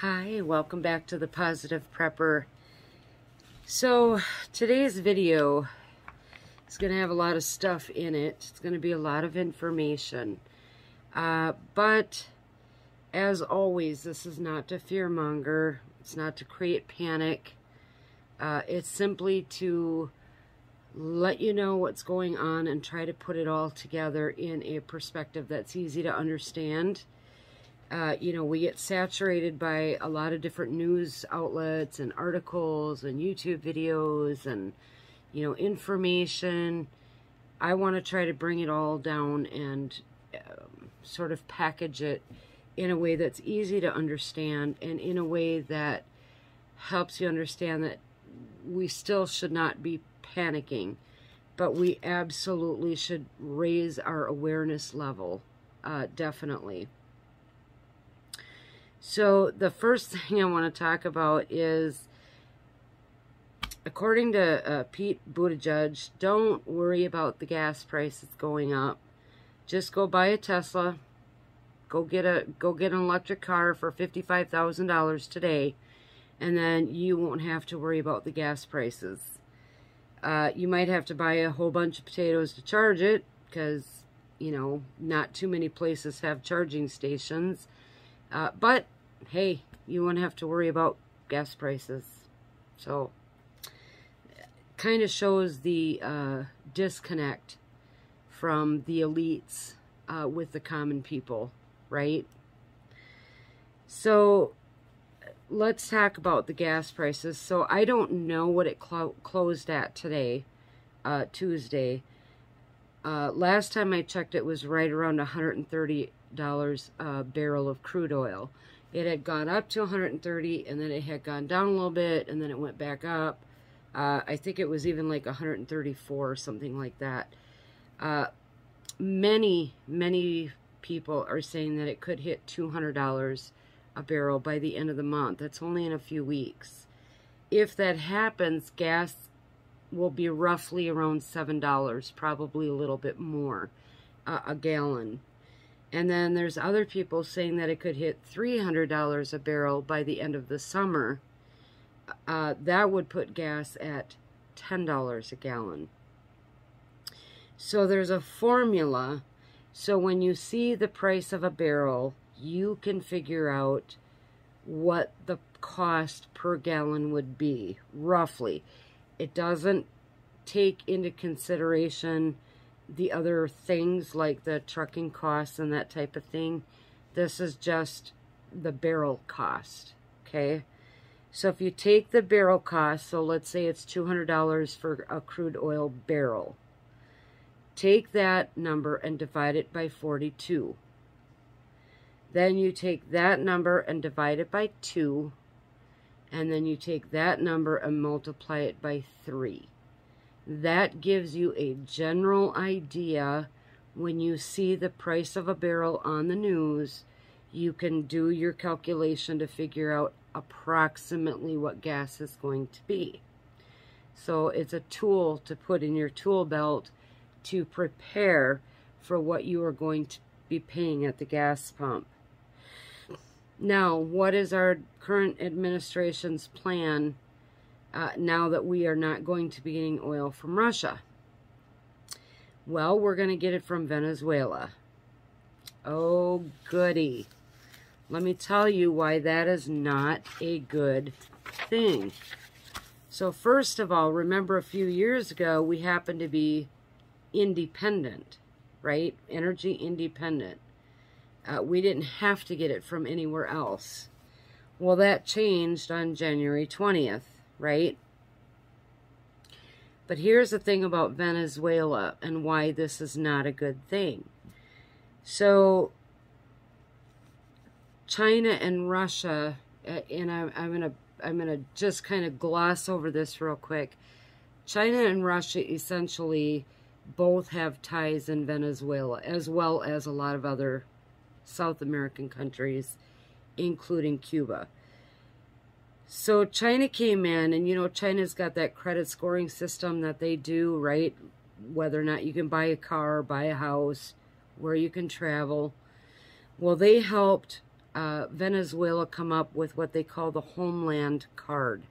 Hi, welcome back to the Positive Prepper. So today's video is going to have a lot of stuff in it. It's going to be a lot of information. But as always, this is not to fearmonger. It's not to create panic. It's simply to let you know what's going on and try to put it all together in a perspective that's easy to understand. We get saturated by a lot of different news outlets and articles and YouTube videos and, information. I want to try to bring it all down and sort of package it in a way that's easy to understand and in a way that helps you understand that we still should not be panicking, but we absolutely should raise our awareness level, definitely. So the first thing I want to talk about is, according to Pete Buttigieg, don't worry about the gas prices going up. Just go buy a Tesla. Go get an electric car for $55,000 today, and then you won't have to worry about the gas prices. You might have to buy a whole bunch of potatoes to charge it, because, not too many places have charging stations. But, hey, you won't have to worry about gas prices. So, kind of shows the disconnect from the elites with the common people, right? So, let's talk about the gas prices. So, I don't know what it closed at today, Tuesday. Last time I checked, it was right around $130 a barrel of crude oil. It had gone up to 130, and then it had gone down a little bit, and then it went back up. I think it was even like 134 or something like that. Many people are saying that it could hit $200 a barrel by the end of the month. That's only in a few weeks. If that happens, gas will be roughly around $7, probably a little bit more a gallon. And then there's other people saying that it could hit $300 a barrel by the end of the summer. That would put gas at $10 a gallon. So there's a formula. So when you see the price of a barrel, you can figure out what the cost per gallon would be, roughly. It doesn't take into consideration the other things like the trucking costs and that type of thing. This is just the barrel cost, okay? So if you take the barrel cost, so let's say it's $200 for a crude oil barrel. Take that number and divide it by 42. Then you take that number and divide it by 2. And then you take that number and multiply it by 3. That gives you a general idea. When you see the price of a barrel on the news, you can do your calculation to figure out approximately what gas is going to be. So it's a tool to put in your tool belt to prepare for what you are going to be paying at the gas pump. Now, what is our current administration's plan now that we are not going to be getting oil from Russia? Well, we're going to get it from Venezuela. Oh, goody. Let me tell you why that is not a good thing. So first of all, remember a few years ago, we happened to be independent, right? Energy independent. We didn't have to get it from anywhere else. Well, that changed on January 20th, right? But here's the thing about Venezuela and why this is not a good thing. So, China and Russia, and I'm gonna just kind of gloss over this real quick. China and Russia essentially both have ties in Venezuela, as well as a lot of other South American countries, including Cuba. So China came in, and China's got that credit scoring system that they do, right? Whether or not you can buy a car, buy a house, where you can travel. Well, they helped Venezuela come up with what they call the Homeland Card.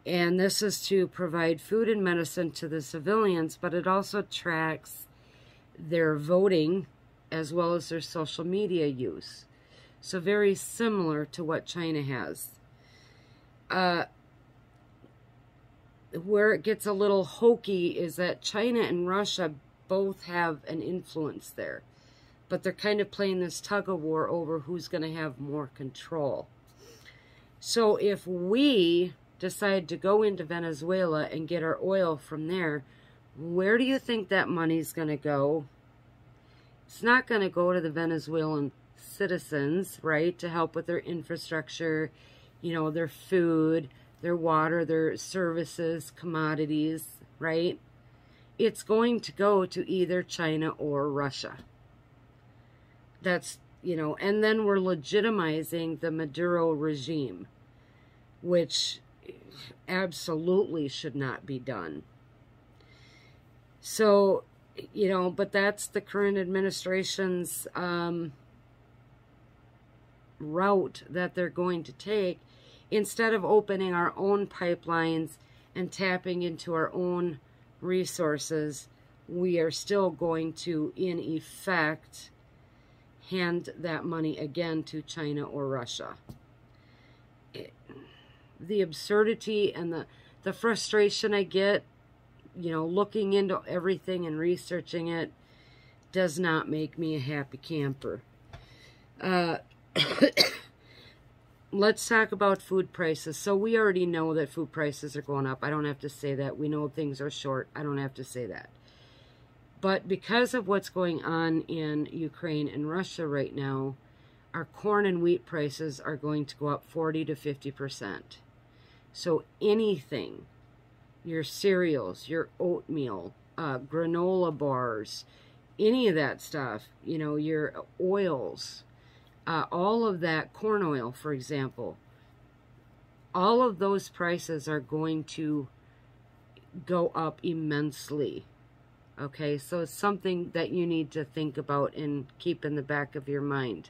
And this is to provide food and medicine to the civilians, but it also tracks their voting as well as their social media use. So very similar to what China has. Where it gets a little hokey is that China and Russia both have an influence there. But they're kind of playing this tug-of-war over who's going to have more control. So if we decide to go into Venezuela and get our oil from there, where do you think that money's going to go? It's not going to go to the Venezuelan citizens, right, to help with their infrastructure, you know, their food, their water, their services, commodities, right? It's going to go to either China or Russia. That's, you know, and then we're legitimizing the Maduro regime, which absolutely should not be done. So, you know, but that's the current administration's route that they're going to take. Instead of opening our own pipelines and tapping into our own resources, we are still going to, in effect, hand that money again to China or Russia. The absurdity and the frustration I get, you know, looking into everything and researching it, does not make me a happy camper. Let's talk about food prices. So we already know that food prices are going up. I don't have to say that. We know things are short. I don't have to say that. But because of what's going on in Ukraine and Russia right now, our corn and wheat prices are going to go up 40 to 50%. So anything, your cereals, your oatmeal, granola bars, any of that stuff, you know, your oils, all of that, corn oil, for example, all of those prices are going to go up immensely. Okay, so it's something that you need to think about and keep in the back of your mind.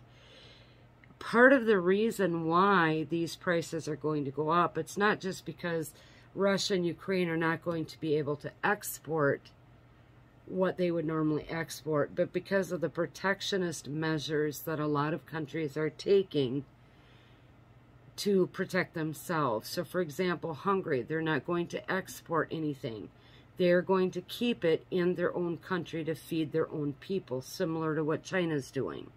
Part of the reason why these prices are going to go up, it's not just because Russia and Ukraine are not going to be able to export what they would normally export, but because of the protectionist measures that a lot of countries are taking to protect themselves. So, for example, Hungary, they're not going to export anything. They're going to keep it in their own country to feed their own people, similar to what China's doing.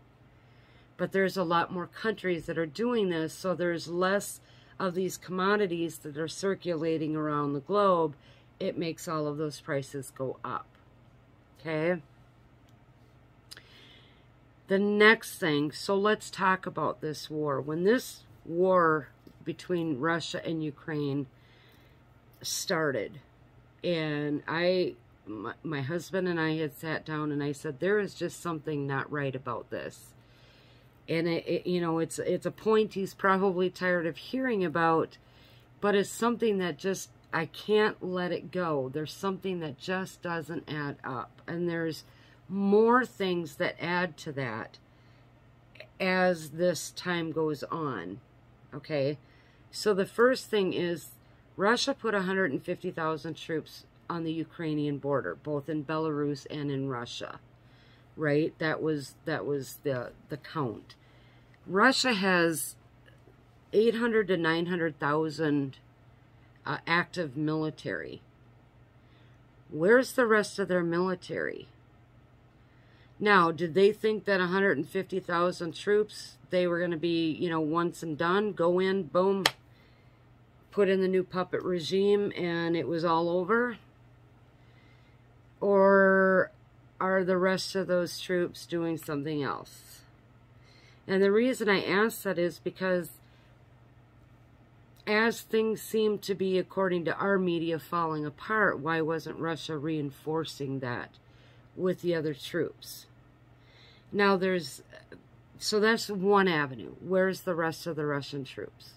But there's a lot more countries that are doing this, so there's less of these commodities that are circulating around the globe. It makes all of those prices go up. Okay? The next thing, so let's talk about this war. When this war between Russia and Ukraine started, and my husband and I had sat down and I said, there is just something not right about this. And you know, it's a point he's probably tired of hearing about, but it's something that just, I can't let it go. There's something that just doesn't add up. And there's more things that add to that as this time goes on. Okay? So the first thing is Russia put 150,000 troops on the Ukrainian border, both in Belarus and in Russia. Right? That was the count. Russia has 800 to 900,000 active military. Where's the rest of their military? Now, did they think that 150,000 troops, they were going to be, you know, once and done, go in, boom, put in the new puppet regime, and it was all over? Or are the rest of those troops doing something else? And the reason I ask that is because as things seem to be, according to our media, falling apart, why wasn't Russia reinforcing that with the other troops? Now so that's one avenue. Where's the rest of the Russian troops?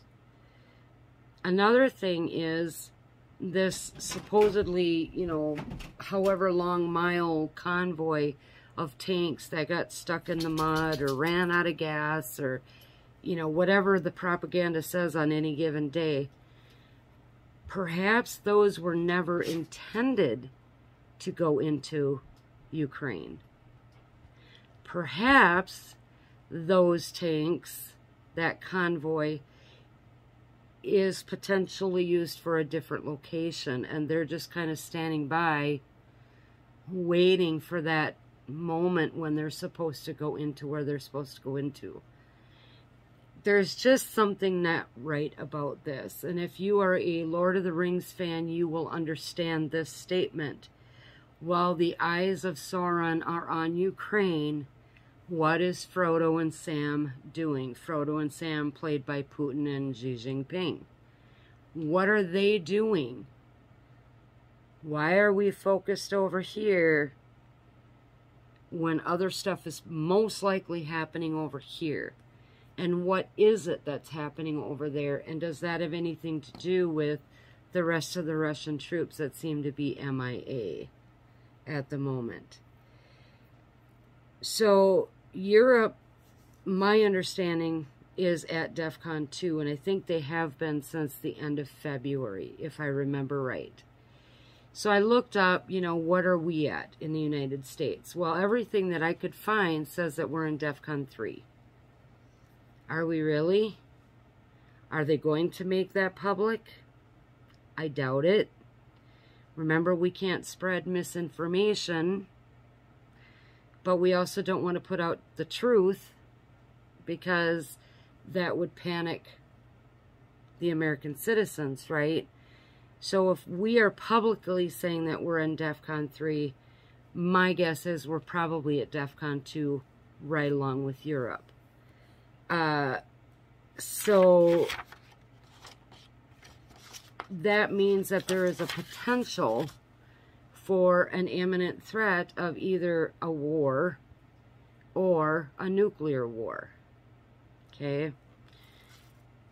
Another thing is this supposedly, you know, however long mile convoy of tanks that got stuck in the mud or ran out of gas or, you know, whatever the propaganda says on any given day, perhaps those were never intended to go into Ukraine. Perhaps those tanks, that convoy, is potentially used for a different location, and they're just kind of standing by waiting for that moment when they're supposed to go into where they're supposed to go into. There's just something not right about this. And if you are a Lord of the Rings fan, you will understand this statement. While the eyes of Sauron are on Ukraine, what is Frodo and Sam doing? Frodo and Sam, played by Putin and Xi Jinping. What are they doing? Why are we focused over here when other stuff is most likely happening over here? And what is it that's happening over there? And does that have anything to do with the rest of the Russian troops that seem to be MIA at the moment? So Europe, my understanding, is at DEFCON 2, and I think they have been since the end of February, if I remember right. So I looked up, you know, what are we at in the United States? Well, everything that I could find says that we're in DEFCON 3. Are we really? Are they going to make that public? I doubt it. Remember, we can't spread misinformation, but we also don't want to put out the truth because that would panic the American citizens, right? So if we are publicly saying that we're in DEFCON 3, my guess is we're probably at DEFCON 2 right along with Europe. So that means that there is a potential for an imminent threat of either a war or a nuclear war. Okay?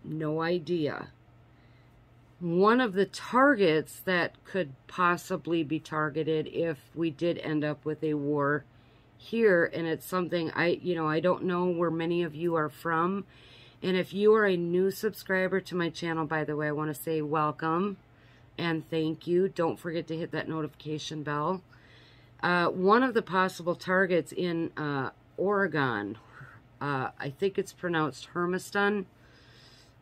No idea. One of the targets that could possibly be targeted if we did end up with a war here, and it's something I don't know where many of you are from, and if you are a new subscriber to my channel, by the way, I want to say welcome and thank you. Don't forget to hit that notification bell. One of the possible targets in Oregon, I think it's pronounced Hermiston,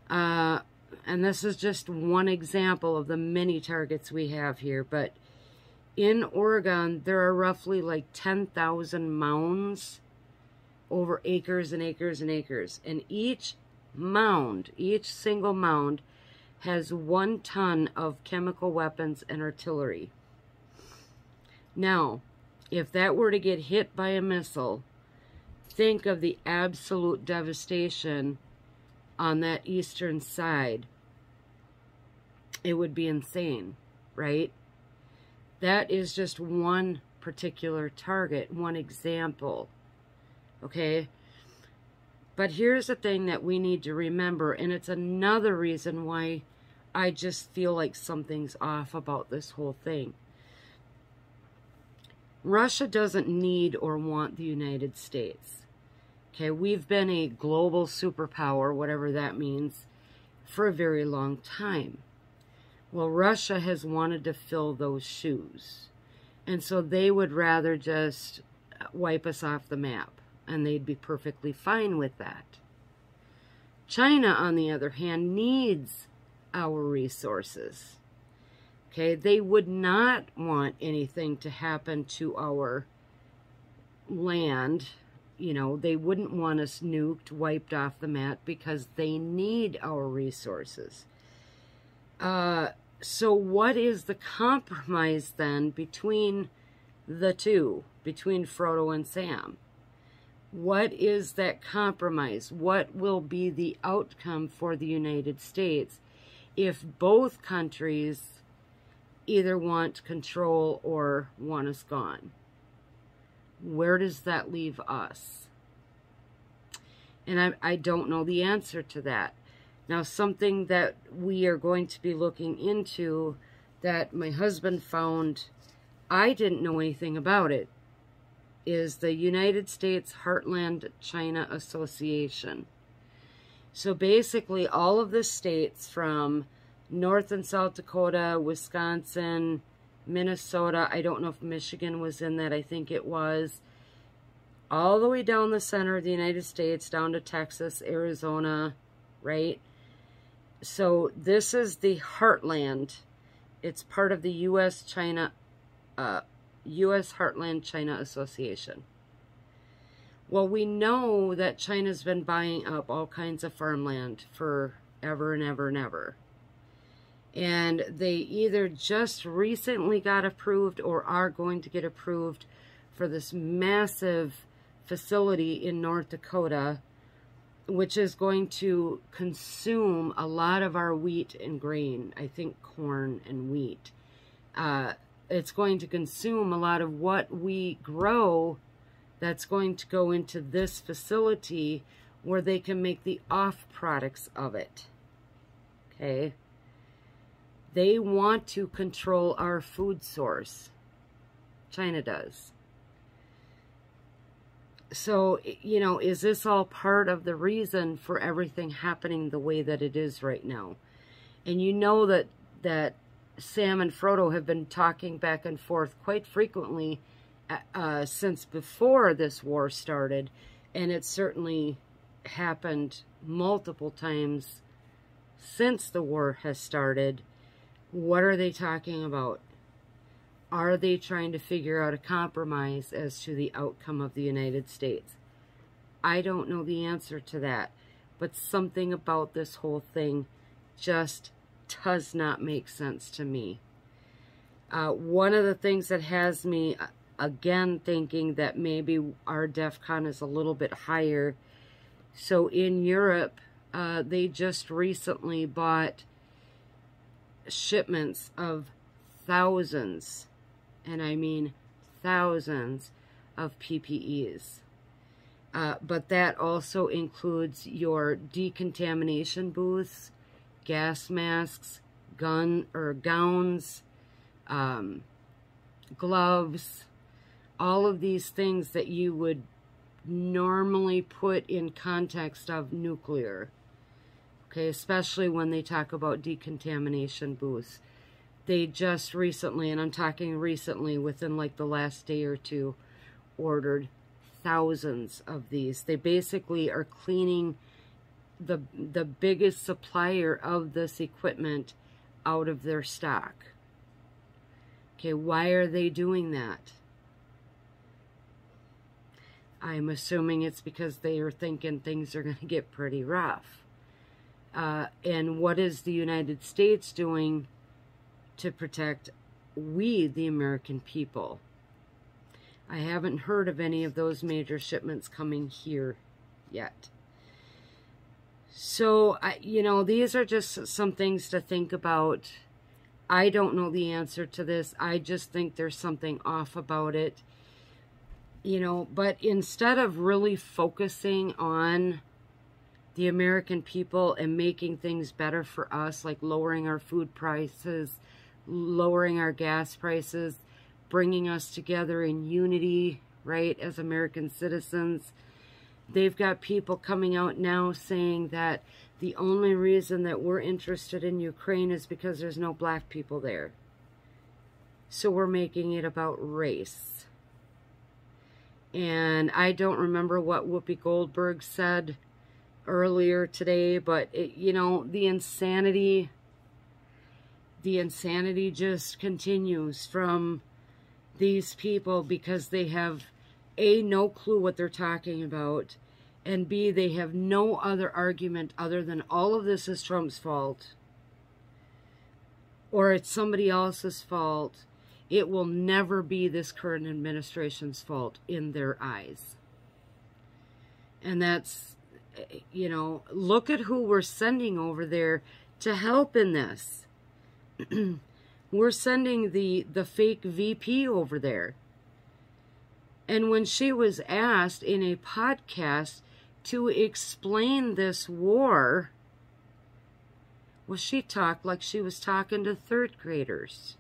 and this is just one example of the many targets we have here, but in Oregon, there are roughly like 10,000 mounds over acres and acres and acres. And each mound, each single mound, has 1 ton of chemical weapons and artillery. Now, if that were to get hit by a missile, think of the absolute devastation on that eastern side. It would be insane, right? That is just one particular target, one example, okay? But here's the thing that we need to remember, and it's another reason why I just feel like something's off about this whole thing. Russia doesn't need or want the United States, okay? We've been a global superpower, whatever that means, for a very long time. Well, Russia has wanted to fill those shoes. And so they would rather just wipe us off the map. And they'd be perfectly fine with that. China, on the other hand, needs our resources. Okay, they would not want anything to happen to our land. You know, they wouldn't want us nuked, wiped off the map, because they need our resources. So what is the compromise then between the two, between Frodo and Sam? What is that compromise? What will be the outcome for the United States if both countries either want control or want us gone? Where does that leave us? And I don't know the answer to that. Now, something that we are going to be looking into that my husband found, I didn't know anything about it, is the United States Heartland China Association. So basically all of the states from North and South Dakota, Wisconsin, Minnesota, I don't know if Michigan was in that, I think it was, all the way down the center of the United States, down to Texas, Arizona, right? So this is the Heartland. It's part of the U.S. Heartland China Association. Well, we know that China's been buying up all kinds of farmland forever and ever and ever. And they either just recently got approved or are going to get approved for this massive facility in North Dakota, which is going to consume a lot of our wheat and grain. I think corn and wheat. It's going to consume a lot of what we grow. That's going to go into this facility where they can make the off products of it. Okay. They want to control our food source. China does. So, you know, is this all part of the reason for everything happening the way that it is right now? And you know that Sam and Frodo have been talking back and forth quite frequently since before this war started, and it certainly happened multiple times since the war has started. What are they talking about? Are they trying to figure out a compromise as to the outcome of the United States? I don't know the answer to that, but something about this whole thing just does not make sense to me. One of the things that has me, again, thinking that maybe our DEFCON is a little bit higher. So in Europe, they just recently bought shipments of thousands, and I mean thousands, of PPEs. But that also includes your decontamination booths, gas masks, gowns, gloves, all of these things that you would normally put in context of nuclear. Okay, especially when they talk about decontamination booths. They just recently, and I'm talking recently, within like the last day or two, ordered thousands of these. They basically are cleaning the biggest supplier of this equipment out of their stock. Okay, why are they doing that? I'm assuming it's because they are thinking things are going to get pretty rough. And what is the United States doing to protect we, the American people? I haven't heard of any of those major shipments coming here yet. So, you know, these are just some things to think about. I don't know the answer to this. I just think there's something off about it. You know, but instead of really focusing on the American people and making things better for us, like lowering our food prices, lowering our gas prices, bringing us together in unity, right, as American citizens, they've got people coming out now saying that the only reason that we're interested in Ukraine is because there's no black people there. So we're making it about race. And I don't remember what Whoopi Goldberg said earlier today, but it, you know, the insanity just continues from these people, because they have A, no clue what they're talking about, and B, they have no other argument other than all of this is Trump's fault, or it's somebody else's fault. It will never be this current administration's fault in their eyes. And that's, you know, look at who we're sending over there to help in this. We're sending the fake VP over there. And when she was asked in a podcast to explain this war, well, she talked like she was talking to third graders.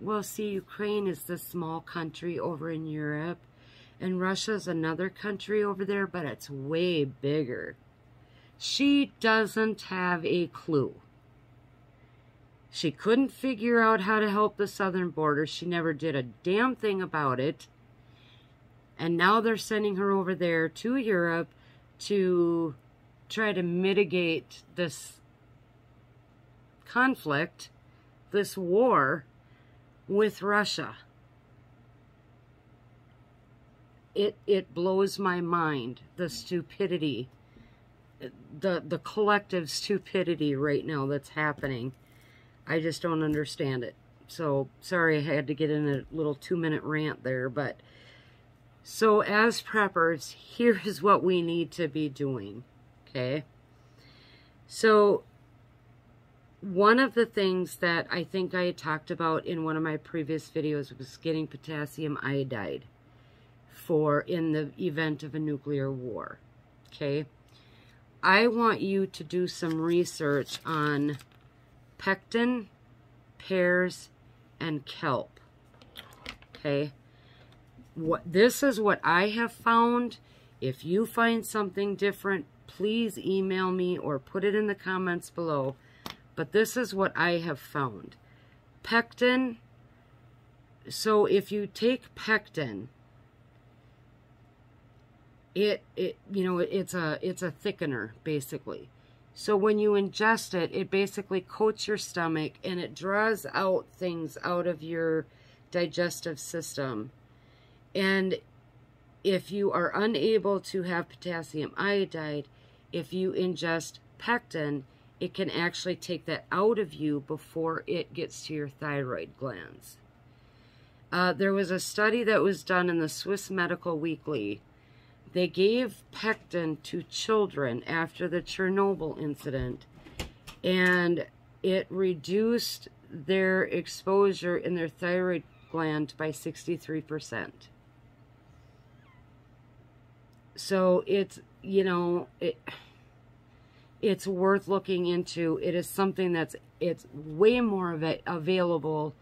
Well, see, Ukraine is this small country over in Europe, and Russia's another country over there, but it's way bigger. She doesn't have a clue. She couldn't figure out how to help the southern border. She never did a damn thing about it. And now they're sending her over there to Europe to try to mitigate this conflict, this war with Russia. It blows my mind, the stupidity, the collective stupidity right now that's happening. I just don't understand it. So, sorry I had to get in a little 2-minute rant there, but so as preppers, here's what we need to be doing, okay? So, one of the things that I think I had talked about in one of my previous videos was getting potassium iodide for in the event of a nuclear war, okay? I want you to do some research on Pectin, pears, and kelp, okay? This is what I have found. If you find something different, please email me or put it in the comments below. But this is what I have found. Pectin, so if you take pectin, it's a thickener, basically. So when you ingest it, it basically coats your stomach and it draws out things out of your digestive system. And if you are unable to have potassium iodide, if you ingest pectin, it can actually take that out of you before it gets to your thyroid glands. There was a study that was done in the Swiss Medical Weekly. They gave Pectin to children after the Chernobyl incident, and it reduced their exposure in their thyroid gland by 63%. So it's, it's worth looking into. It is something it's way more of it available,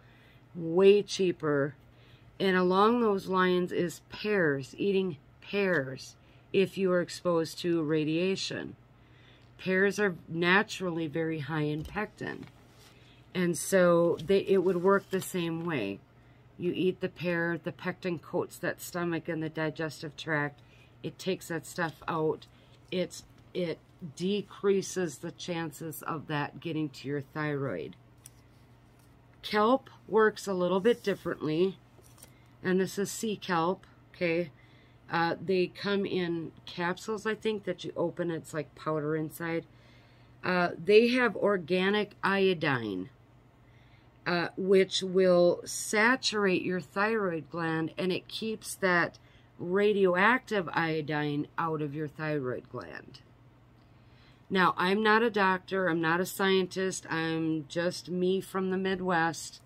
way cheaper. And along those lines is pears, eating pears if you are exposed to radiation. Pears are naturally very high in pectin. And so it would work the same way. You eat the pear, the pectin coats that stomach and the digestive tract. It takes that stuff out. It decreases the chances of that getting to your thyroid. Kelp works a little bit differently. And this is sea kelp, okay? They come in capsules, I think, that you open. It's like powder inside. They have organic iodine, which will saturate your thyroid gland, and it keeps that radioactive iodine out of your thyroid gland. Now, I'm not a doctor. I'm not a scientist. I'm just me from the Midwest.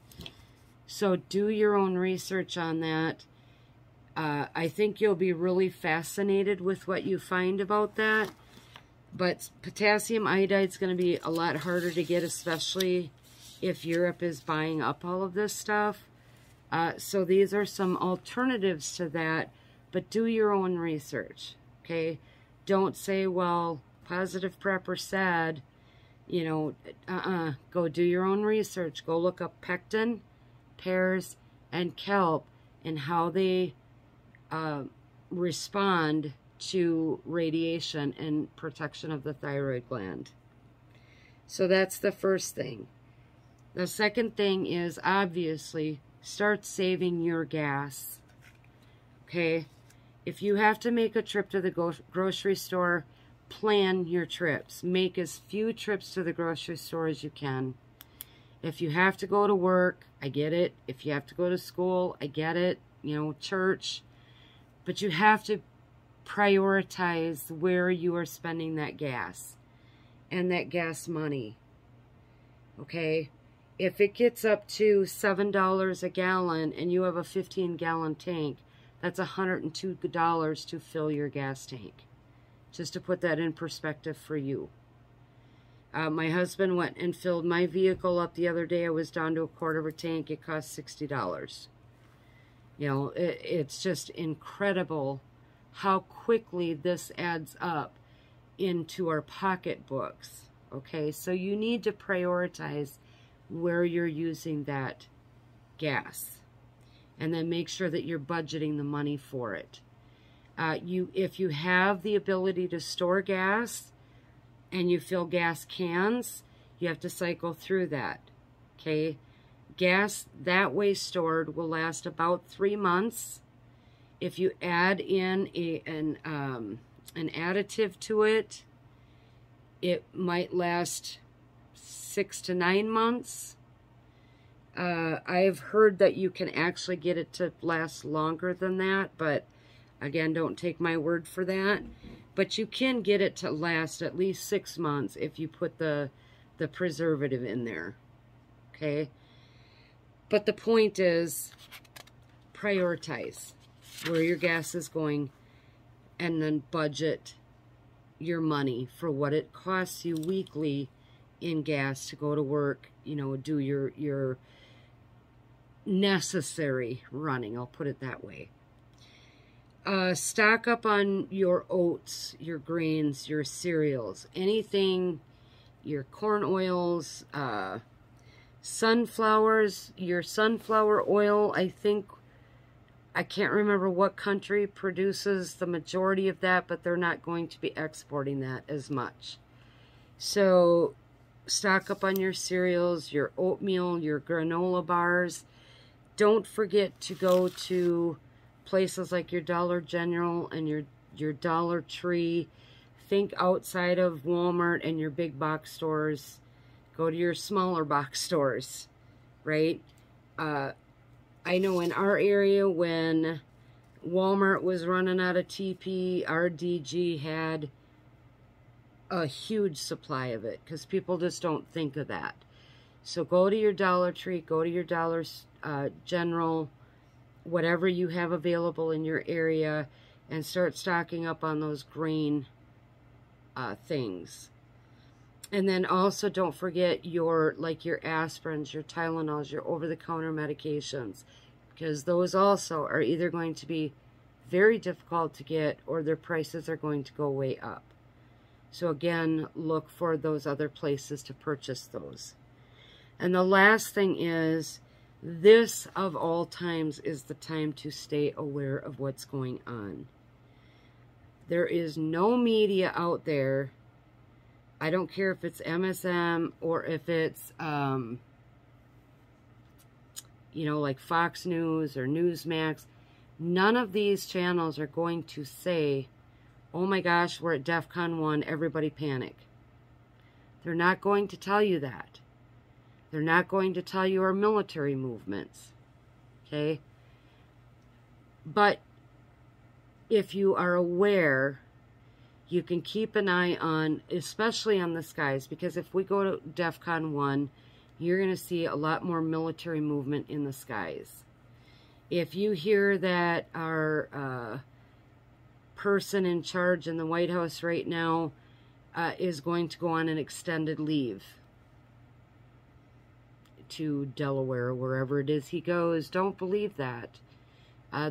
So do your own research on that. I think you'll be really fascinated with what you find about that. But potassium iodide is going to be a lot harder to get, especially if Europe is buying up all of this stuff. So these are some alternatives to that, but do your own research, okay? Don't say, well, Positive Prepper said, go do your own research. Go look up pectin, pears, and kelp and how they respond to radiation and protection of the thyroid gland. So that's the first thing. The second thing is, obviously, start saving your gas. Okay? If you have to make a trip to the grocery store, plan your trips. Make as few trips to the grocery store as you can. If you have to go to work, I get it. If you have to go to school, I get it. Church. But you have to prioritize where you are spending that gas and that gas money. Okay? If it gets up to $7 a gallon and you have a 15-gallon tank, that's $102 to fill your gas tank. Just to put that in perspective for you. My husband went and filled my vehicle up the other day. I was down to a quarter of a tank. It cost $60. It's just incredible how quickly this adds up. into our pocketbooks. Okay, so you need to prioritize where you're using that gas, and then make sure that you're budgeting the money for it. If you have the ability to store gas and you fill gas cans, you have to cycle through that. Okay, gas that way stored will last about 3 months. If you add in an additive to it, it might last 6 to 9 months. I've heard that you can actually get it to last longer than that, but again, don't take my word for that. But you can get it to last at least 6 months if you put the preservative in there. Okay? But the point is, prioritize where your gas is going, and then budget your money for what it costs you weekly in gas to go to work, you know, do your necessary running, I'll put it that way. Stock up on your oats, your grains, your cereals, anything, your corn oils, sunflowers, your sunflower oil. I can't remember what country produces the majority of that, but they're not going to be exporting that as much. So stock up on your cereals, your oatmeal, your granola bars. Don't forget to go to places like your Dollar General and your Dollar Tree. Think outside of Walmart and your big box stores. Go to your smaller box stores, right? I know in our area, when Walmart was running out of TP, our DG had a huge supply of it, because people just don't think of that. So go to your Dollar Tree, go to your Dollar General, whatever you have available in your area, and start stocking up on those grain things. And then also don't forget your aspirins, your Tylenols, your over-the-counter medications, because those also are either going to be very difficult to get, or their prices are going to go way up. So again, look for those other places to purchase those. And the last thing is, this of all times is the time to stay aware of what's going on. There is no media out there. I don't care if it's MSM or if it's, you know, like Fox News or Newsmax. None of these channels are going to say, oh my gosh, we're at DEFCON 1, everybody panic. They're not going to tell you that. They're not going to tell you our military movements. Okay? But if you are aware, you can keep an eye on, especially on the skies, because if we go to DEFCON 1, you're going to see a lot more military movement in the skies. If you hear that our person in charge in the White House right now is going to go on an extended leave to Delaware, wherever it is he goes, don't believe that.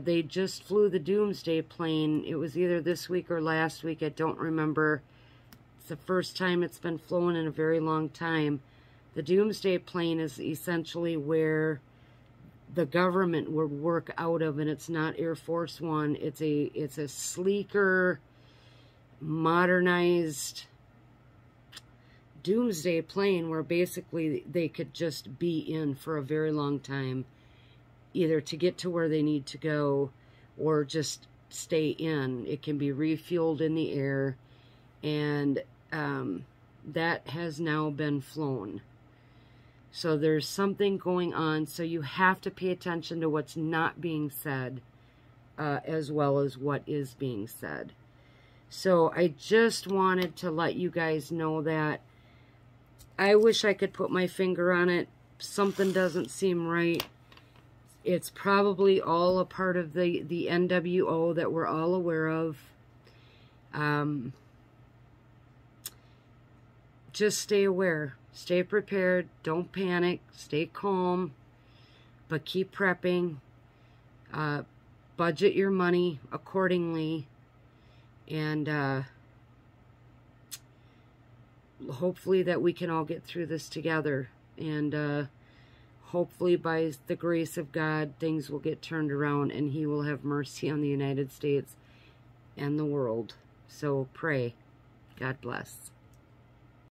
They just flew the Doomsday plane. It was either this week or last week. I don't remember. It's the first time it's been flown in a very long time. The Doomsday plane is essentially where the government would work out of, and it's not Air Force One. It's a sleeker, modernized Doomsday plane where basically they could just be in for a very long time, either to get to where they need to go or just stay in. It can be refueled in the air, and that has now been flown. So there's something going on, so you have to pay attention to what's not being said as well as what is being said. So I just wanted to let you guys know that. I wish I could put my finger on it. Something doesn't seem right. It's probably all a part of the NWO that we're all aware of. Just stay aware. Stay prepared. Don't panic. Stay calm. But keep prepping. Budget your money accordingly. And hopefully that we can all get through this together. And hopefully by the grace of God, things will get turned around and He will have mercy on the United States and the world. So pray. God bless.